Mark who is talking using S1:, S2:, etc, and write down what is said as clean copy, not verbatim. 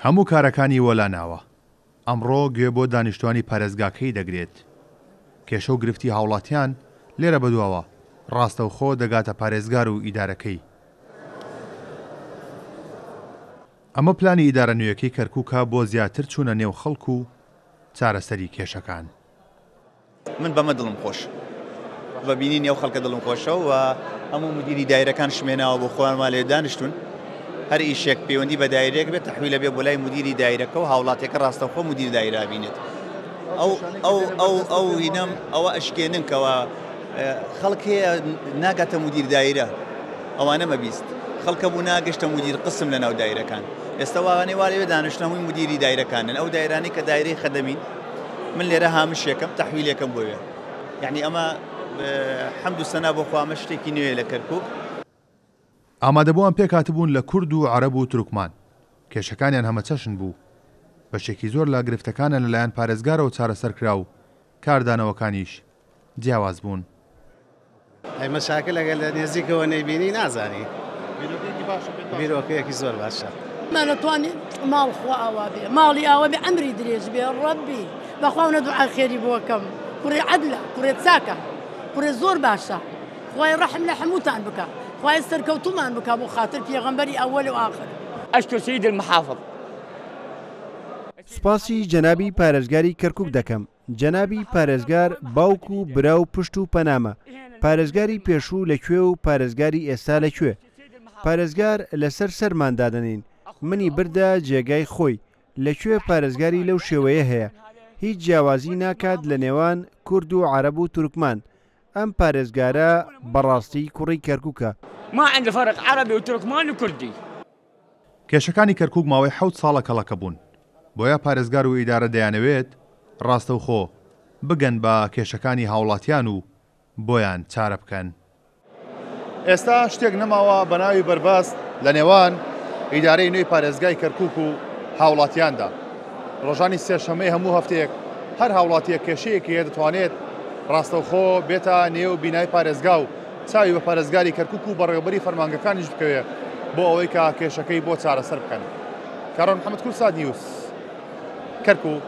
S1: هەموو کارەکانی وەلاناوە. ئەمڕۆ گوێ بۆ دانیشتوانی پارێزگاکەی دەگرێت. کێشە و گرفتی هاوڵاتیان لێرە بەدواوە، ڕاستەوخۆ دەگاتە پارێزگار و ئیدارەکەی. ئەمە پلانی ئیدارە نوێیەکەی کەرکووکە بۆ زیاتر چوونە نێو خەڵک و چارەسەری کێشەکان.
S2: من بەمە دڵم خۆش بەبینی نێو خەڵکە دڵم خۆشەوە و هەموو مدیری دایرەکان شمێناوە بۆ خۆیانمان لێ دانیشتون. هەر ئیشێک پەیوەندی بە دایرەیەک بێت تەحویلە بێ بۆ لای مدیری دایرەکە و هاوڵاتێکە ڕاستەوخۆ مدیر دایرە بینێت. ئەو هینەم ئەوە ئەشکێنن کەەوە خەڵک هەیە ناگاتە مدیر دایرە، ئەوانە مەبیست. خەڵکە بوو ناگەشتە مدیر قسم لە ناو دایرەکان. ئێستا وانەی وارێ دانیشتنەوەی مدیری دایرەکانن، ئەو دایرانی کە دایرەی خەدەمین. من لێرە هامشێکم تەحویلێکم بۆیە. یعنی ئەمە حەمد و سەنا بۆ خوا، ئەمە شتێکی نوێ لە کەرکووک.
S1: ئامادەبووان پێکاتبوون لە کورد و عەرەب و تورکمان. کێشەکانیان هەمەچەشن بوو. بەشێکی زۆر لە گرفتەکانە لەلایەن پارێزگارەوە چارەسەر کرا و کاردانەوەکانیش جیاواز بوون.
S3: ئەی مەشاکل ئەگەر لە نێزیکەوە نەیبینی نازانی. بیرۆکەیەکی زۆر باشە.
S4: مانەتوانێت ماڵ خوا ئاوا بێ، ماڵی ئاوا بێ، ئەمری درێژ بێ، ڕەبی بەخواونە دوعای خێری بۆکەم. کوڕی عەدلە، کوڕێ چاکە، کوڕێ زۆر باشە. خوای ڕەحم لە هەمووتان بکە، خوای سەرکەوتومان بکە بۆ خاتر پێغەمبەری ئەوەل و ئاخر.
S5: ئەشکر سید المحافظ.
S6: سوپاسی جەنابی پارێزگاری کەرکووک دەکەم. جەنابی پارێزگار باوک و برا و پشت و پەنامە. پارێزگاری پێشوو لەکوێ و پارێزگاری ئێستا لەکوێ؟ پارێزگار لەسەر سەرماندادنین. منی بردە جێگای خۆی. لەکوێ پارێزگاری لەو شێوەیە هەیە؟ هیچ جیاوازی ناکات لە نێوان کورد و عەرەب و تورکمان. ئەم پارێزگارە بەڕاستی کوڕی کەرکووکە.
S5: ما عندنا فرق عربي وتركماني وكردي.
S1: کێشەکانی کەرکووک ماوەی 7 ساڵە کەڵەکە بوون. بۆیە پارێزگار و ئیدارە دەیانەوێت ڕاستەوخۆ بگەن بە کێشەکانی هاوڵاتیان و بۆیان چارە بکەن. ئێستا شتێک نەماوە بە ناوی بەربەست لە نێوان ئیدارەی نوێی پارێزگای کەرکووک و هاوڵاتیاندا. ڕۆژانی سێشەمەی هەموو هەفتەیەک هەر هاوڵاتیە کێشەیەکی هەیە دەتوانێت ڕاستەوخۆ بێتە نێو بینای پارێزگا و چاوی بە پارێزگاری کەرکووک و بەڕێوەبەری فەرمانگەکانیش بکەوێت بۆ ئەوەی کە کێشەکەی بۆ چارەسەر بکەن. کارۆن محەممەد کورد ساد نیوز، کەرکووک.